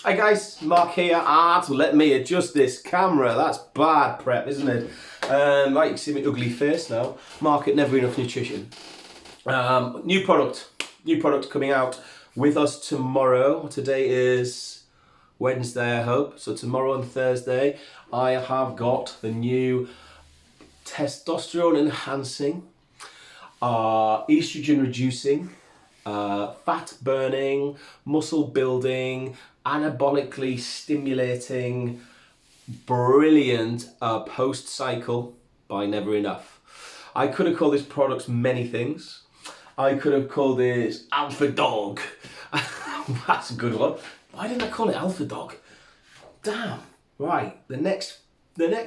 Hi guys, Mark here, and let me adjust this camera. That's bad prep, isn't it? Right, you can see my ugly face now. Mark at Never Enough Nutrition. New product coming out with us tomorrow. Today is Wednesday, I hope. So tomorrow and Thursday, I have got the new testosterone enhancing, estrogen reducing, fat burning, muscle building, anabolically stimulating, brilliant post cycle by Never Enough. I could have called this product many things. I could have called this Alpha Dog. That's a good one. Why didn't I call it Alpha Dog? Damn. Right, the next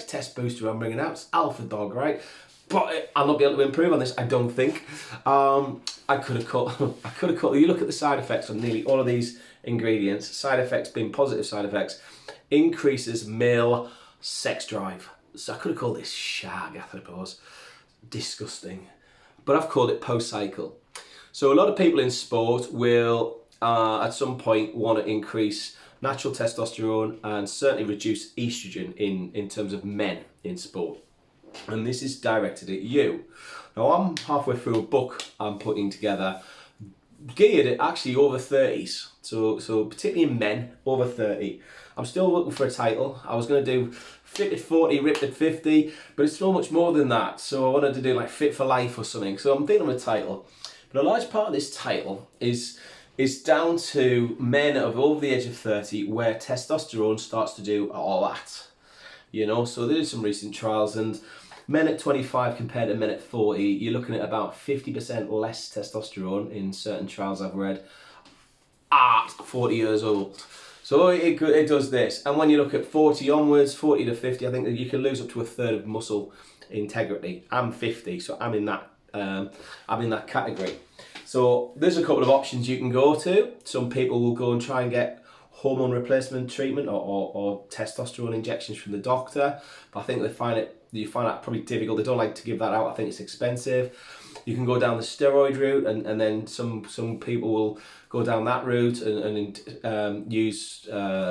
test booster I'm bringing out is Alpha Dog, right? But I'll not be able to improve on this, I don't think. I could have called. You look at the side effects on nearly all of these ingredients. Side effects being positive side effects, increases male sex drive. So I could have called this shag, I suppose. Disgusting. But I've called it post cycle. So a lot of people in sport will, at some point, want to increase natural testosterone and certainly reduce estrogen in terms of men in sport. And this is directed at you. Now I'm halfway through a book I'm putting together, geared at actually over 30s. So particularly in men over 30. I'm still looking for a title. I was going to do Fit at 40, Ripped at 50, but it's so much more than that. So I wanted to do like Fit for Life or something. So I'm thinking of a title. But a large part of this title is down to men of over the age of 30 where testosterone starts to do all that. You know, so there's some recent trials, and men at 25 compared to men at 40, you're looking at about 50% less testosterone in certain trials I've read at 40 years old. So it does this. And when you look at 40 onwards, 40 to 50, I think that you can lose up to a third of muscle integrity. I'm 50, so I'm in that category. So there's a couple of options you can go to. Some people will go and try and get hormone replacement treatment or testosterone injections from the doctor, but I think you find that probably difficult. They don't like to give that out. I think it's expensive. You can go down the steroid route, and then some people will go down that route and use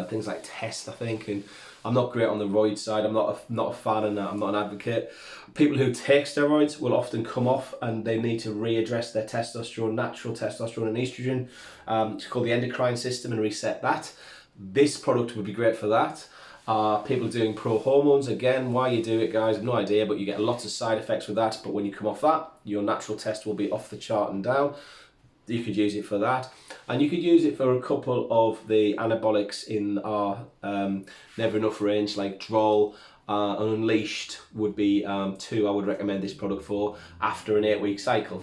things like test, I think. And I'm not great on the roid side. I'm not a fan of that. I'm not an advocate. People who take steroids will often come off and they need to readdress their testosterone, natural testosterone and estrogen. It's called the endocrine system, and reset that. This product would be great for that. People doing pro hormones, again, why you do it, guys, I've no idea, but you get lots of side effects with that. But when you come off that, your natural test will be off the chart and down. You could use it for that, and you could use it for a couple of the anabolics in our Never Enough range, like Droll and Unleashed would be two I would recommend this product for after an 8-week cycle.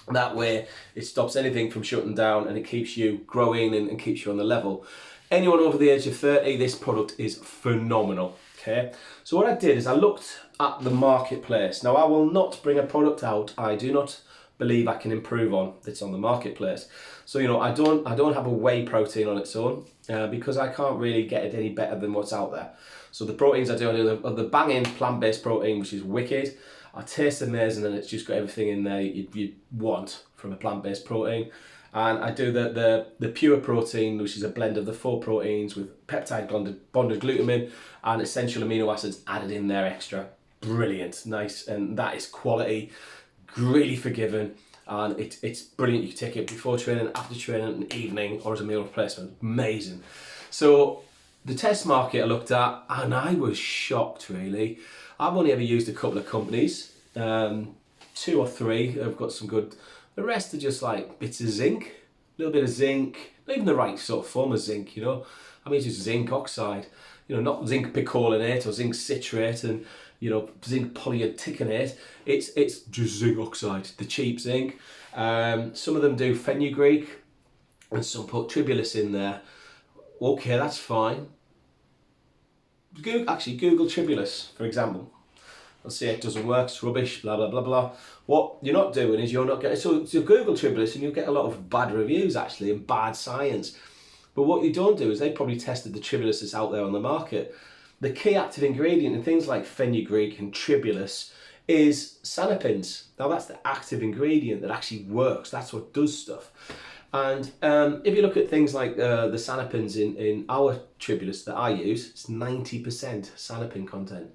That way it stops anything from shutting down, and it keeps you growing and keeps you on the level. Anyone over the age of 30, this product is phenomenal. Okay, so what I did is I looked at the marketplace. Now I will not bring a product out I do not believe I can improve on that's on the marketplace. So you know, I don't have a whey protein on its own because I can't really get it any better than what's out there. So the proteins I do are the banging plant-based protein, which is wicked. It tastes amazing, and it's just got everything in there you'd want from a plant-based protein. And I do the pure protein, which is a blend of the 4 proteins with peptide bonded glutamine and essential amino acids added in there extra. Brilliant, nice, and that is quality, really forgiving, and it's brilliant. You can take it before training, after training, in the evening, or as a meal replacement. Amazing. So the test market I looked at, and I was shocked really. I've only ever used a couple of companies, 2 or 3 have got some good. The rest are just like bits of zinc, a little bit of zinc, not even the right sort of form of zinc, you know. I mean, it's just zinc oxide, you know, not zinc picolinate or zinc citrate and, you know, zinc polyaticonate. It's just zinc oxide, the cheap zinc. Some of them do fenugreek, and some put tribulus in there. Okay, that's fine. Google tribulus, for example. Let's say it doesn't work, it's rubbish, blah, blah, blah, blah. What you're not doing is you're not getting... So Google tribulus and you'll get a lot of bad reviews, actually, and bad science. But what you don't do is they probably tested the tribulus that's out there on the market. The key active ingredient in things like fenugreek and tribulus is sanepins. Now, that's the active ingredient that actually works. That's what does stuff. And if you look at things like the sanapins in our tribulus that I use, it's 90% sanapin content.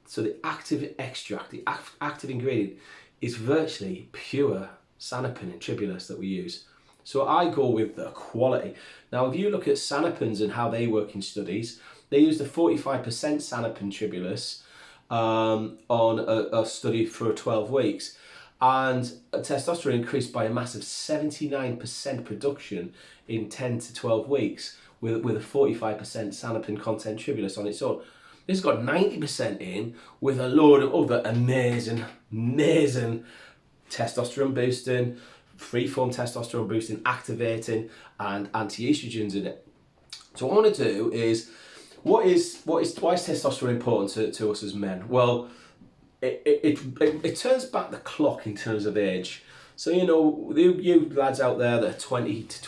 So the active extract, the active ingredient, is virtually pure sanapin in tribulus that we use. So I go with the quality. Now, if you look at sanapins and how they work in studies, they used a 45% sanapin tribulus on a study for 12 weeks. And testosterone increased by a massive 79% production in 10 to 12 weeks with a 45% sanapin content tribulus on its own. This has got 90% in with a load of other amazing testosterone boosting, free-form testosterone boosting, activating, and anti-estrogens in it. So what I want to do is, why is testosterone important to us as men? Well, it turns back the clock in terms of age. So, you know, you lads out there that are 20 to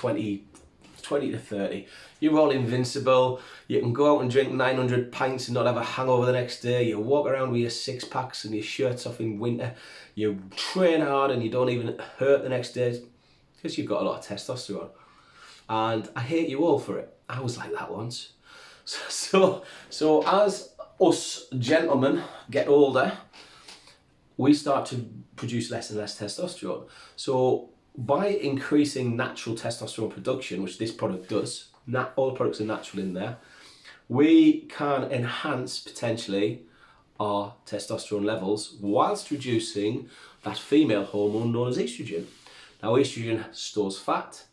30, you're all invincible. You can go out and drink 900 pints and not have a hangover the next day. You walk around with your six packs and your shirts off in winter. You train hard and you don't even hurt the next day because you've got a lot of testosterone. And I hate you all for it. I was like that once. So as us gentlemen get older, we start to produce less and less testosterone. So by increasing natural testosterone production, which this product does, all the products are natural in there, we can enhance potentially our testosterone levels whilst reducing that female hormone known as estrogen. Now, estrogen stores fat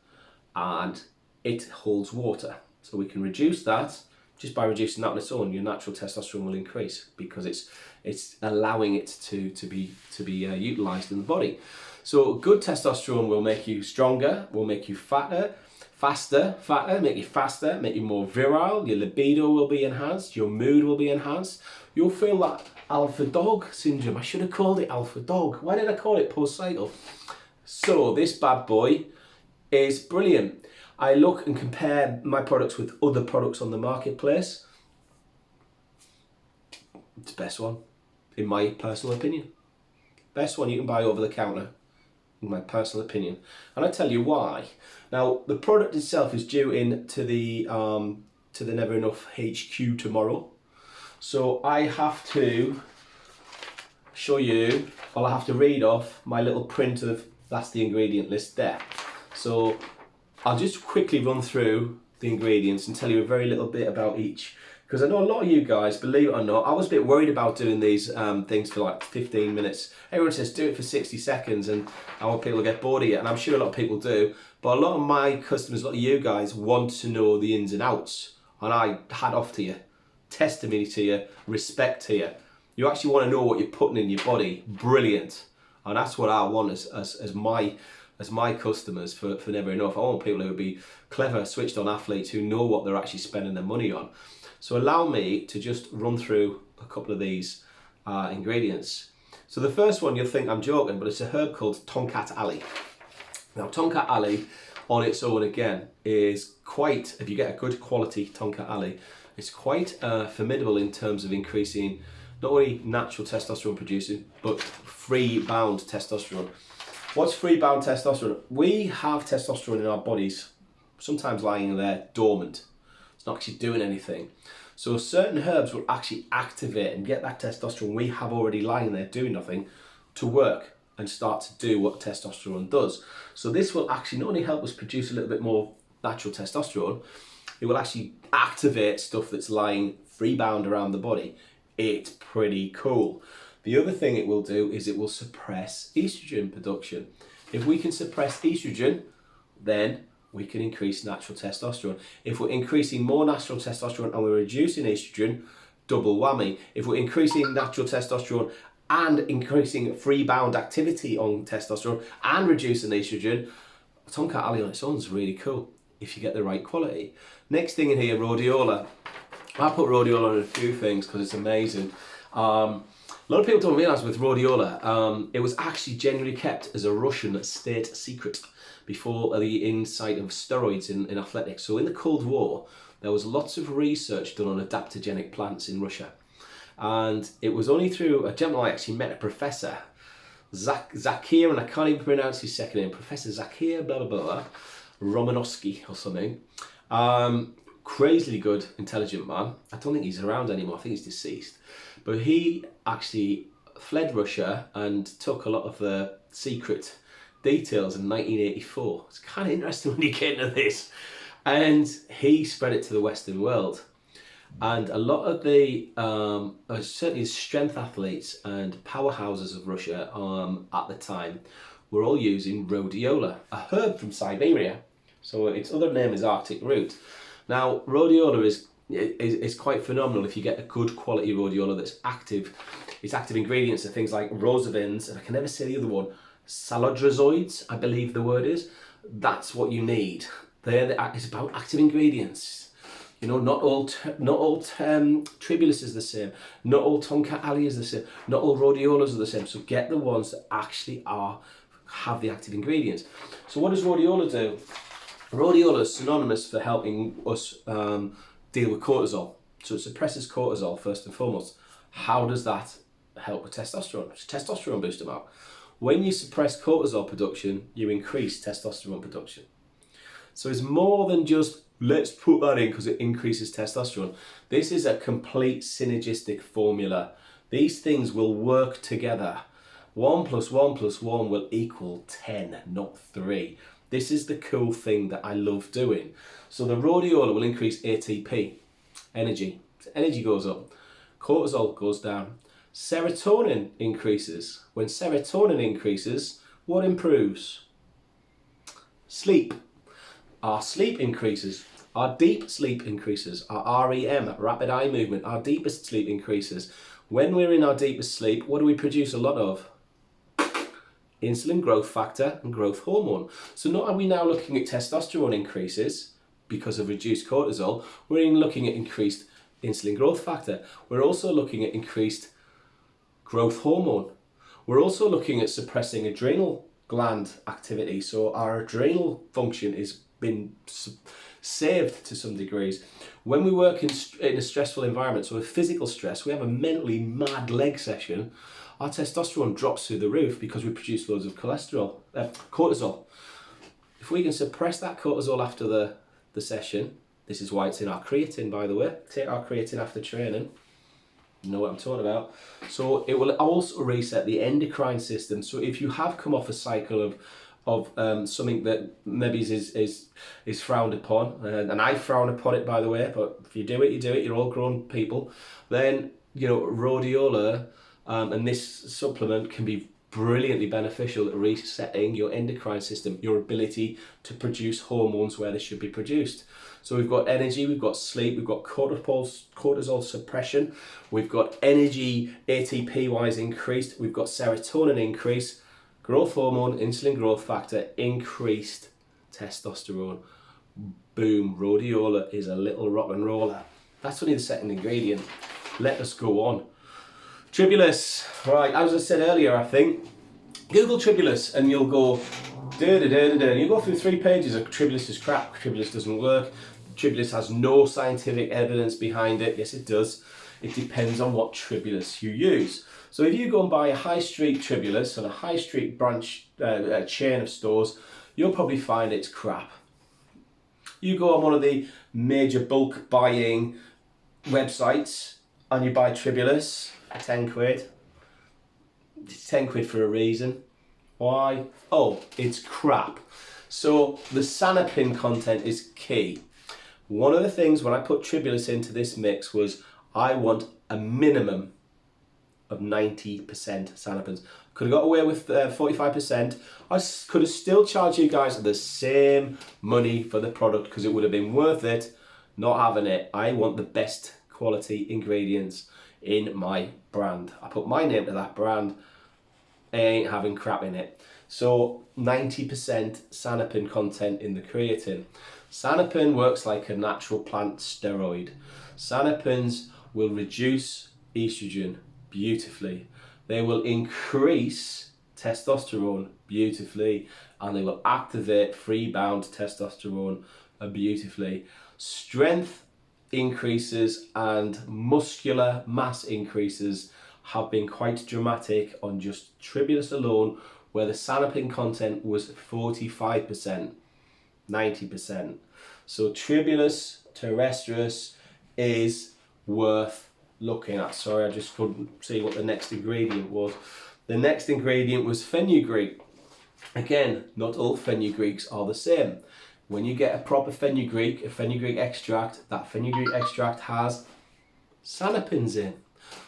and it holds water. So we can reduce that just by reducing that on its own. Your natural testosterone will increase because it's allowing it to be utilized in the body. So good testosterone will make you stronger, will make you faster, make you faster, make you more virile. Your libido will be enhanced, your mood will be enhanced. You'll feel that alpha dog syndrome. I should have called it alpha dog. Why did I call it post cycle? So this bad boy is brilliant. I look and compare my products with other products on the marketplace. It's the best one, in my personal opinion. Best one you can buy over the counter, in my personal opinion. And I tell you why. Now, the product itself is due in to the Never Enough HQ tomorrow. So I have to show you, well, I have to read off my little print of, that's the ingredient list there. So I'll just quickly run through the ingredients and tell you a very little bit about each. Because I know a lot of you guys, believe it or not, I was a bit worried about doing these things for like 15 minutes. Everyone says do it for 60 seconds and I want people to get bored of it, and I'm sure a lot of people do. But a lot of my customers, a lot of you guys want to know the ins and outs. And I hat off to you, testimony to you, respect to you. You actually want to know what you're putting in your body. Brilliant. And that's what I want as my customers for Never Enough. I want people who will be clever, switched on athletes who know what they're actually spending their money on. So allow me to just run through a couple of these ingredients. So the first one, you'll think I'm joking, but it's a herb called Tonkat Ali. Now Tonkat Ali on its own again is quite, if you get a good quality Tonkat Ali, it's quite formidable in terms of increasing not only natural testosterone producing, but free bound testosterone. What's free bound testosterone? We have testosterone in our bodies, sometimes lying there dormant. It's not actually doing anything. So certain herbs will actually activate and get that testosterone we have already lying there doing nothing to work and start to do what testosterone does. So this will actually not only help us produce a little bit more natural testosterone, it will actually activate stuff that's lying free bound around the body. It's pretty cool. The other thing it will do is it will suppress estrogen production. If we can suppress estrogen, then we can increase natural testosterone. If we're increasing more natural testosterone and we're reducing estrogen, double whammy. If we're increasing natural testosterone and increasing free bound activity on testosterone and reducing estrogen, Tonkat Ali on its own is really cool if you get the right quality. Next thing in here, rhodiola. I put rhodiola on a few things because it's amazing. A lot of people don't realise with rhodiola, it was actually genuinely kept as a Russian state secret before the insight of steroids in athletics. So in the Cold War, there was lots of research done on adaptogenic plants in Russia. And it was only through a gentleman I actually met, a professor, Zakir, and I can't even pronounce his second name, Professor Zakir, blah, blah, blah, Romanowski or something. Crazily good, intelligent man. I don't think he's around anymore, I think he's deceased. But he actually fled Russia and took a lot of the secret details in 1984. It's kind of interesting when you get into this. And he spread it to the Western world. And a lot of the, certainly strength athletes and powerhouses of Russia at the time were all using rhodiola, a herb from Siberia. So its other name is Arctic root. Now, rhodiola is quite phenomenal if you get a good quality rhodiola that's active. Its active ingredients are things like rosavins, and I can never say the other one, salodrozoids, I believe the word is. That's what you need. It's about active ingredients. You know, not all tribulus is the same. Not all tonka ali is the same. Not all rhodiolas are the same. So get the ones that actually have the active ingredients. So what does rhodiola do? Rhodiola is synonymous for helping us deal with cortisol. So it suppresses cortisol first and foremost. How does that help with testosterone? It's a testosterone booster out. When you suppress cortisol production, you increase testosterone production. So it's more than just let's put that in because it increases testosterone. This is a complete synergistic formula. These things will work together. 1 + 1 + 1 will equal 10, not 3. This is the cool thing that I love doing. So the rhodiola will increase ATP, energy. So energy goes up, cortisol goes down, serotonin increases. When serotonin increases, what improves? Sleep. Our sleep increases. Our deep sleep increases. Our REM, rapid eye movement, our deepest sleep increases. When we're in our deepest sleep, what do we produce a lot of? Insulin growth factor and growth hormone. So not are we now looking at testosterone increases because of reduced cortisol, we're even looking at increased insulin growth factor. We're also looking at increased growth hormone. We're also looking at suppressing adrenal gland activity. So our adrenal function is been saved to some degrees. When we work in a stressful environment, so with physical stress, we have a mentally mad leg session, our testosterone drops through the roof because we produce loads of cortisol. If we can suppress that cortisol after the session, this is why it's in our creatine, by the way. Take our creatine after training. You know what I'm talking about. So it will also reset the endocrine system. So if you have come off a cycle of something that maybe is frowned upon, and I frown upon it, by the way, but if you do it, you do it, you're all grown people, then, you know, rhodiola and this supplement can be brilliantly beneficial at resetting your endocrine system, your ability to produce hormones where they should be produced. So we've got energy, we've got sleep, we've got cortisol suppression, we've got energy ATP wise increased, we've got serotonin increase, growth hormone, insulin growth factor, increased testosterone. Boom, rhodiola is a little rock and roller. That's only the second ingredient. Let us go on. Tribulus, right, as I said earlier, I think, Google Tribulus and you'll go, and you go through 3 pages of Tribulus is crap, Tribulus doesn't work, Tribulus has no scientific evidence behind it. Yes, it does. It depends on what Tribulus you use. So if you go and buy a high street Tribulus and a high street branch chain of stores, you'll probably find it's crap. You go on one of the major bulk buying websites and you buy Tribulus, 10 quid. It's 10 quid for a reason. Why? Oh, it's crap. So the sanopin content is key. One of the things when I put Tribulus into this mix was I want a minimum of 90% sanopins. Could have got away with 45%. I could have still charged you guys the same money for the product because it would have been worth it not having it. I want the best quality ingredients in my brand. I put my name to that brand. I ain't having crap in it. So 90% sanopin content in the creatine. Sanopin works like a natural plant steroid. Sanopins will reduce estrogen beautifully. They will increase testosterone beautifully, and they will activate free-bound testosterone beautifully. Strength increases and muscular mass increases have been quite dramatic on just tribulus alone, where the sanopin content was 45%, 90%. So tribulus terrestris is worth looking at. Sorry, I just couldn't see what the next ingredient was. The next ingredient was fenugreek. Again, not all fenugreeks are the same. When you get a proper fenugreek, a fenugreek extract, that fenugreek extract has sanopins in.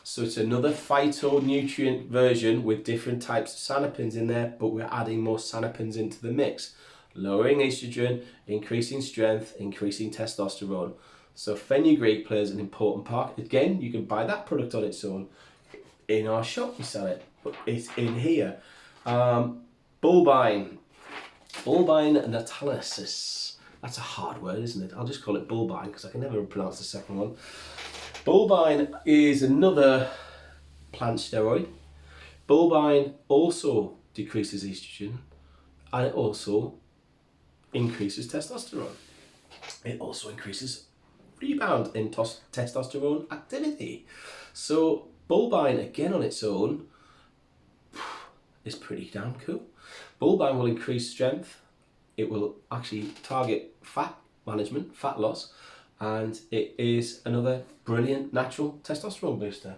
So it's another phytonutrient version with different types of sanopins in there, but we're adding more sanopins into the mix. Lowering estrogen, increasing strength, increasing testosterone. So fenugreek plays an important part. Again, you can buy that product on its own. In our shop we sell it, but it's in here. Bulbine natalis. That's a hard word, isn't it? I'll just call it bulbine because I can never pronounce the second one. Bulbine is another plant steroid. Bulbine also decreases estrogen, and it also increases testosterone. It also increases rebound in testosterone activity. So bulbine, again on its own, is pretty damn cool. Bulbine will increase strength. It will actually target fat management, fat loss, and it is another brilliant natural testosterone booster.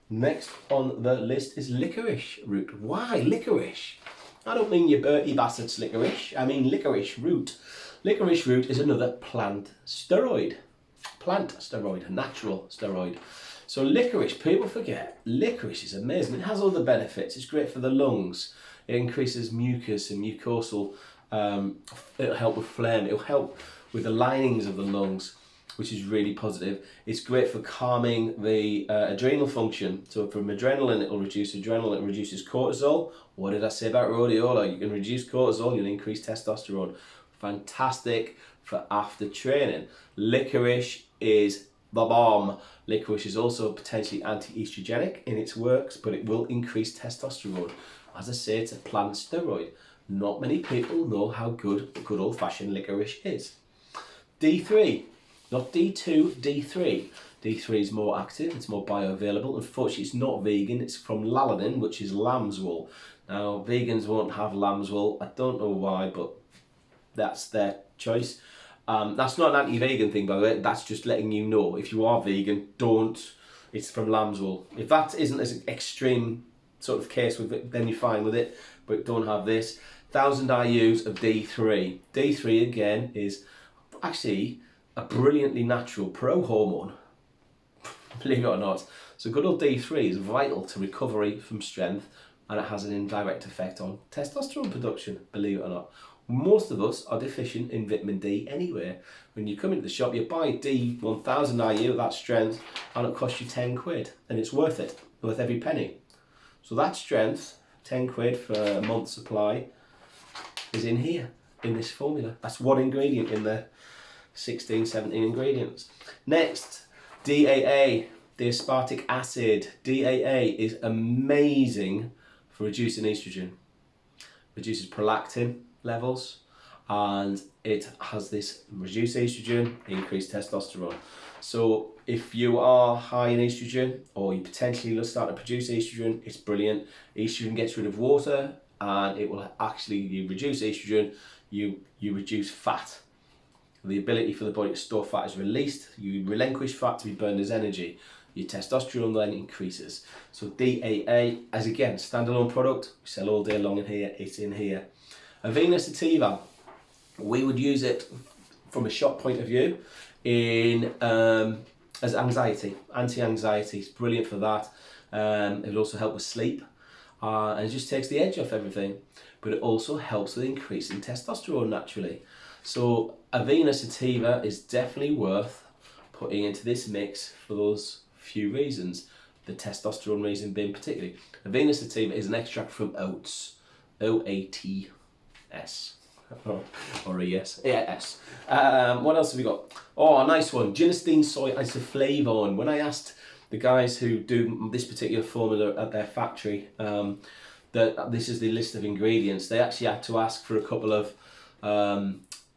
Next on the list is licorice root. Why licorice? I don't mean your Bertie Bassett's licorice, I mean licorice root. Licorice root is another plant steroid, a natural steroid. So licorice, people forget, licorice is amazing. It has other benefits. It's great for the lungs. It increases mucus and mucosal, it'll help with phlegm, it'll help with the linings of the lungs, which is really positive. It's great for calming the adrenal function. So from adrenaline, it'll reduce adrenaline, it reduces cortisol. What did I say about rhodiola? You can reduce cortisol, you'll increase testosterone. Fantastic for after training. Licorice is the bomb. Licorice is also potentially anti-estrogenic in its works, but it will increase testosterone. As I say, it's a plant steroid. Not many people know how good old-fashioned licorice is. D3, not D2, D3. D3 is more active, it's more bioavailable. Unfortunately, it's not vegan, it's from lalinin, which is lamb's wool. Now, vegans won't have lamb's wool. I don't know why, but that's their choice. That's not an anti-vegan thing, by the way. That's just letting you know, if you are vegan, don't. It's from lamb's wool. If that isn't as extreme sort of case with it, then you're fine with it, but don't have this. 1000 IUs of D3. D3 again is actually a brilliantly natural pro-hormone, believe it or not. So good old D3 is vital to recovery from strength, and it has an indirect effect on testosterone production, believe it or not. Most of us are deficient in vitamin D anyway. When you come into the shop, you buy D 1000 IU, that strength, and it costs you 10 quid, and it's worth it, worth every penny. So that strength, 10 quid for a month's supply, is in here, in this formula. That's one ingredient in the 16, 17 ingredients. Next, DAA, the aspartic acid. DAA is amazing for reducing estrogen. Reduces prolactin levels, and it has this reduced estrogen, increased testosterone. So if you are high in estrogen, or you potentially start to produce estrogen, it's brilliant. Estrogen gets rid of water, and it will actually, you reduce estrogen, you reduce fat. The ability for the body to store fat is released, you relinquish fat to be burned as energy. Your testosterone then increases. So DAA, as again, standalone product, we sell all day long in here, it's in here. Avena sativa, we would use it from a shop point of view in as anxiety, anti-anxiety. It's brilliant for that. It will also help with sleep, and it just takes the edge off everything. But it also helps with increasing testosterone naturally. So Avena sativa is definitely worth putting into this mix for those few reasons. The testosterone reason being particularly. Avena sativa is an extract from oats, O-A-T-S. Or E-S. Yeah, S. What else have we got? Oh, a nice one. Genistein soy isoflavone. When I asked the guys who do this particular formula at their factory that this is the list of ingredients, they actually had to ask for a couple of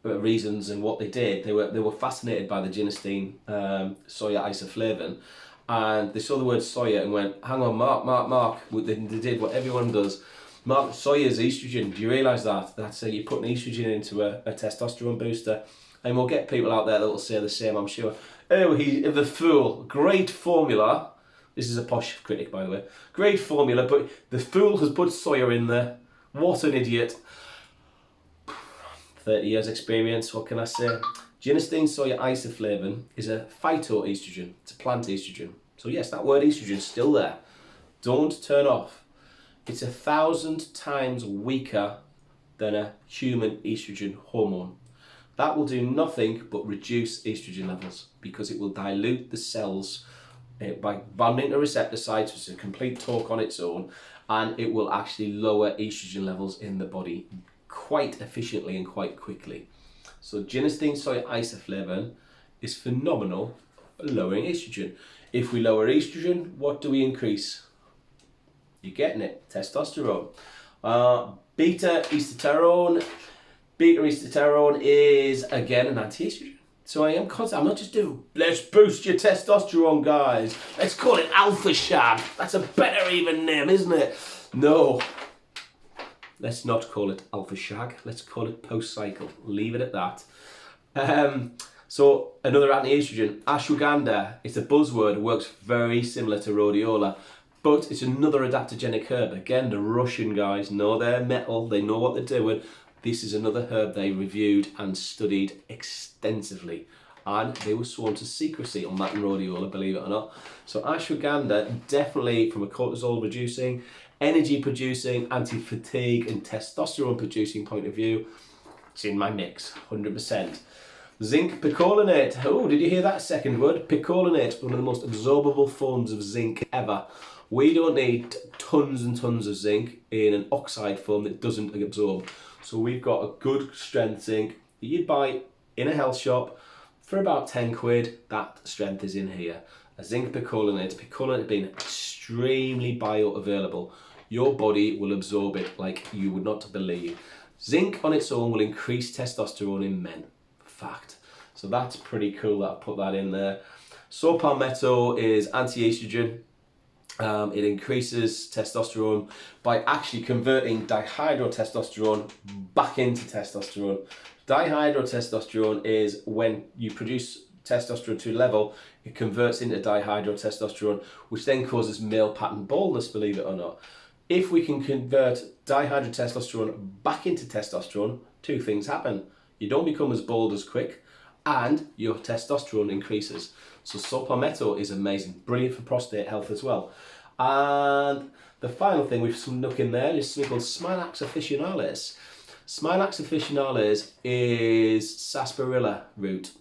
reasons and what they did. They were fascinated by the genistein soya isoflavone, and they saw the word soya and went, hang on, Mark. They did what everyone does. Mark, soya is estrogen. Do you realise that? That's you're putting estrogen into a testosterone booster. And we'll get people out there that will say the same, I'm sure. Oh, he's the fool. Great formula. This is a posh critic, by the way. Great formula, but the fool has put soya in there. What an idiot. 30 years experience, what can I say? Genistein soya isoflavone is a phytoestrogen. It's a plant estrogen. So yes, that word estrogen is still there. Don't turn off. It's 1,000 times weaker than a human estrogen hormone. That will do nothing but reduce estrogen levels because it will dilute the cells by binding to receptor sites, which is a complete talk on its own, and it will actually lower estrogen levels in the body quite efficiently and quite quickly. So genistein soya isoflavone is phenomenal for lowering estrogen. If we lower estrogen, what do we increase? You're getting it, testosterone. Beta testosterone is again an anti-estrogen. So I'm not just doing, let's boost your testosterone, guys. Let's call it alpha shag. That's a better even name, isn't it? No. Let's not call it alpha shag. Let's call it post-cycle. Leave it at that. So another anti-estrogen, ashwagandha. It's a buzzword. It works very similar to rhodiola, but it's another adaptogenic herb. Again, the Russian guys know their metal. They know what they're doing. This is another herb they reviewed and studied extensively, and they were sworn to secrecy on that and rhodiola, believe it or not. So ashwagandha, definitely from a cortisol reducing, energy producing, anti-fatigue and testosterone producing point of view, it's in my mix, 100%. Zinc picolinate. Oh, did you hear that second word? Picolinate, one of the most absorbable forms of zinc ever. We don't need tons and tons of zinc in an oxide form that doesn't absorb. So we've got a good strength zinc that you'd buy in a health shop for about 10 quid. That strength is in here. A zinc picolinate being extremely bioavailable. Your body will absorb it like you would not believe. Zinc on its own will increase testosterone in men. Fact. So that's pretty cool that I put that in there. Saw palmetto is anti-estrogen. It increases testosterone by actually converting dihydrotestosterone back into testosterone. Dihydrotestosterone is when you produce testosterone to a level, it converts into dihydrotestosterone, which then causes male pattern baldness, believe it or not. If we can convert dihydrotestosterone back into testosterone, two things happen. You don't become as bald as quick, and your testosterone increases. So saw palmetto is amazing, brilliant for prostate health as well. And the final thing we've snuck in there is something called Smilax officinalis. Smilax officinalis is sarsaparilla root.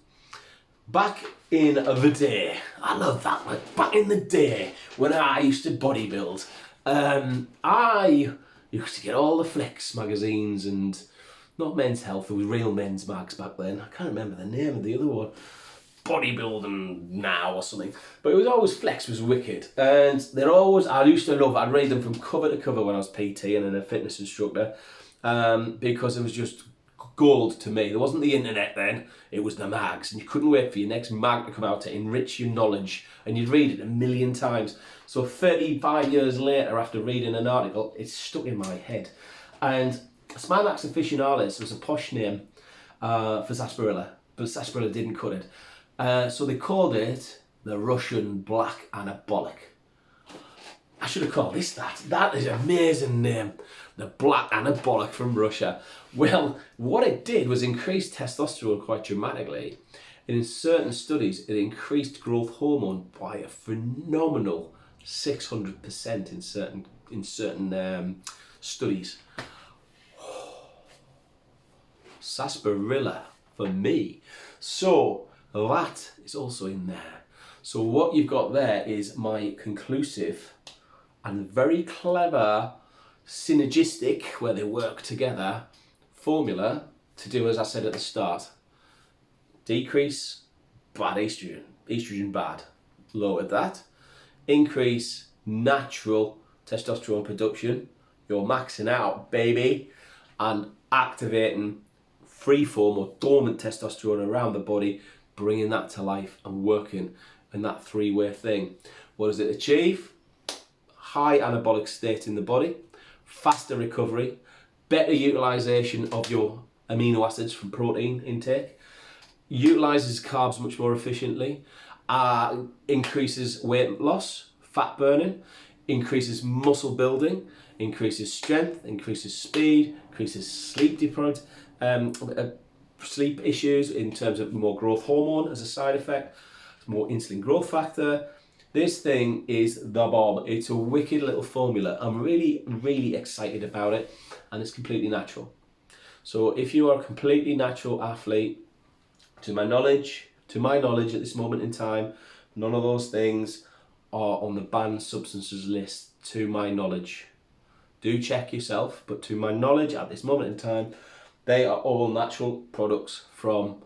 Back in the day, I love that one. Back in the day when I used to bodybuild, I used to get all the Flex magazines and not Men's Health, there was Real Men's Mags back then. I can't remember the name of the other one. Bodybuilding Now or something. But it was always, Flex was wicked. And they're always, I used to love it. I'd read them from cover to cover when I was PT and then a fitness instructor. Because it was just gold to me. There wasn't the internet then, it was the mags. And you couldn't wait for your next mag to come out to enrich your knowledge. And you'd read it a million times. So 35 years later, after reading an article, it's stuck in my head. And Smilax officinalis was a posh name for sarsaparilla, but sarsaparilla didn't cut it. So they called it the Russian black anabolic. I should have called this that. That is an amazing name. The black anabolic from Russia. Well, what it did was increase testosterone quite dramatically. And in certain studies, it increased growth hormone by a phenomenal 600% in certain studies. Sarsaparilla for me. So that is also in there. So what you've got there is my conclusive and very clever synergistic, where they work together, formula to do as I said at the start. Decrease bad estrogen bad, lower that. Increase natural testosterone production, you're maxing out, baby, and activating free form or dormant testosterone around the body, bringing that to life and working in that three-way thing. What does it achieve? High anabolic state in the body, faster recovery, better utilization of your amino acids from protein intake, utilizes carbs much more efficiently, increases weight loss, fat burning, increases muscle building, increases strength, increases speed, increases sleep issues in terms of more growth hormone as a side effect, more insulin growth factor. This thing is the bomb. It's a wicked little formula. I'm really, really excited about it, and it's completely natural. So if you are a completely natural athlete, to my knowledge at this moment in time, none of those things are on the banned substances list, to my knowledge. Do check yourself, but to my knowledge at this moment in time, they are all natural products from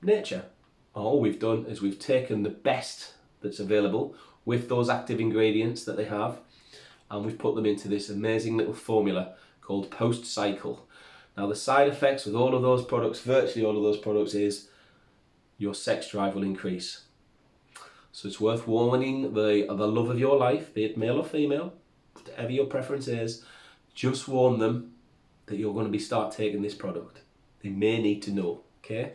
nature. All we've done is we've taken the best that's available with those active ingredients that they have, and we've put them into this amazing little formula called post-cycle. Now the side effects with all of those products, virtually all of those products, is your sex drive will increase. So it's worth warning the love of your life, be it male or female, whatever your preference is, just warn them that you're going to start taking this product. They may need to know, okay?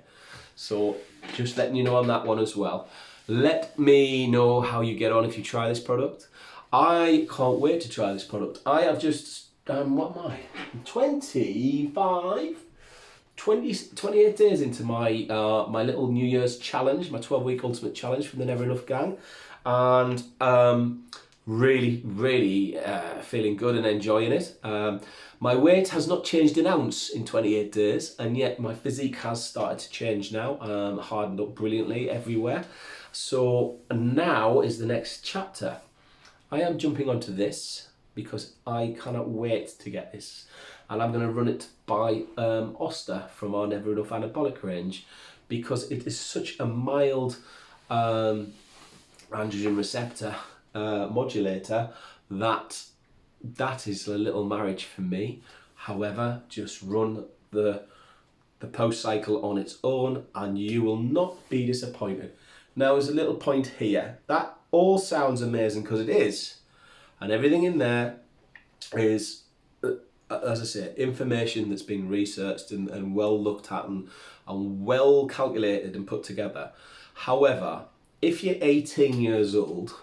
So just letting you know on that one as well. Let me know how you get on if you try this product. I can't wait to try this product. I have just, what am I? 28 days into my my little New Year's challenge, my 12-week ultimate challenge from the Never Enough gang, and really feeling good and enjoying it. My weight has not changed an ounce in 28 days, and yet my physique has started to change now. Hardened up brilliantly everywhere. So now is the next chapter. I am jumping onto this because I cannot wait to get this, and I'm going to run it by Oster from our Never Enough Anabolic range, because it is such a mild androgen receptor modulator that is a little marriage for me. However, just run the post cycle on its own and you will not be disappointed. Now there's a little point here. That all sounds amazing, because it is, and everything in there is, as I say, information that's been researched and well looked at and well calculated and put together. However, if you're 18 years old,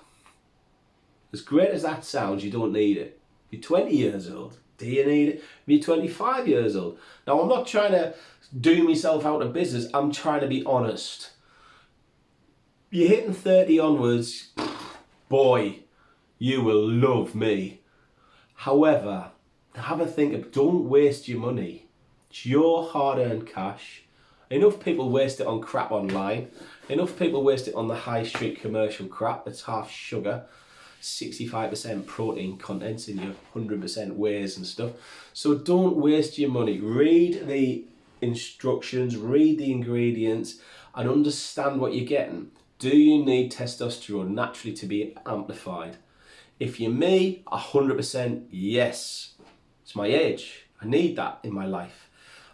as great as that sounds, you don't need it. If you're 20 years old, do you need it? If you're 25 years old. Now, I'm not trying to do myself out of business. I'm trying to be honest. You're hitting 30 onwards, boy, you will love me. However, have a think of, don't waste your money. It's your hard-earned cash. Enough people waste it on crap online. Enough people waste it on the high street commercial crap that's half sugar, 65% protein contents in your 100% wheys and stuff. So don't waste your money. Read the instructions, read the ingredients, and understand what you're getting. Do you need testosterone naturally to be amplified? If you're me, 100% yes. It's my age. I need that in my life.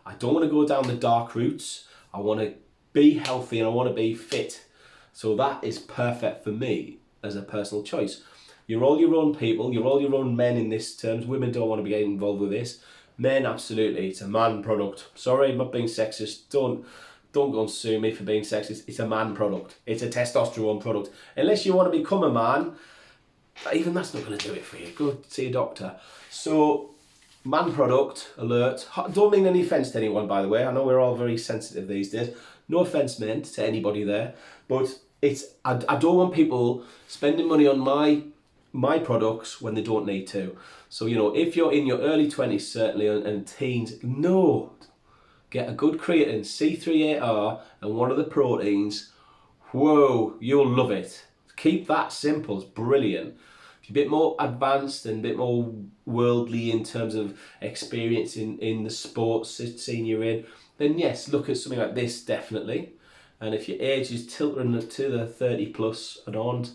I don't want to go down the dark routes. I want to be healthy and I want to be fit. So that is perfect for me as a personal choice. You're all your own people. You're all your own men in this terms. Women don't want to be getting involved with this. Men, absolutely. It's a man product. Sorry, I'm not being sexist. Don't go and sue me for being sexist. It's a man product. It's a testosterone product. Unless you want to become a man, even that's not going to do it for you. Go see a doctor. So, man product, alert. Don't mean any offence to anyone, by the way. I know we're all very sensitive these days. No offence meant to anybody there. But I don't want people spending money on my products when they don't need to. So, if you're in your early 20s, certainly, and teens, no. Get a good creatine, C3AR, and one of the proteins. Whoa, you'll love it. Keep that simple, it's brilliant. If you're a bit more advanced and a bit more worldly in terms of experience in the sports scene you're in, then yes, look at something like this, definitely. And if your age is tilting to the 30 plus and on,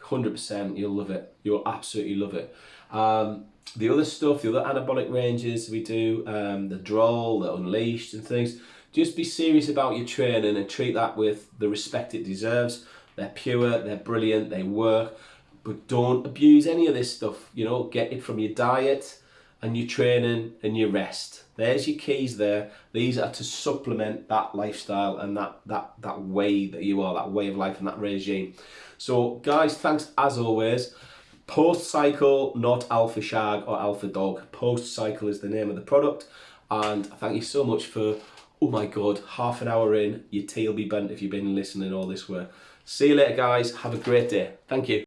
100% you'll love it. You'll absolutely love it. The other stuff, the other anabolic ranges we do, the Droll, the Unleashed and things, just be serious about your training and treat that with the respect it deserves. They're pure, they're brilliant, they work, but don't abuse any of this stuff. You know, get it from your diet and your training and your rest. There's your keys there. These are to supplement that lifestyle and that way that you are, that way of life and that regime. So guys, thanks as always. Post cycle, not alpha shag or alpha dog. Post cycle is the name of the product. And thank you so much for, oh my God, half an hour in, your tea will be bent if you've been listening all this way. See you later guys, have a great day. Thank you.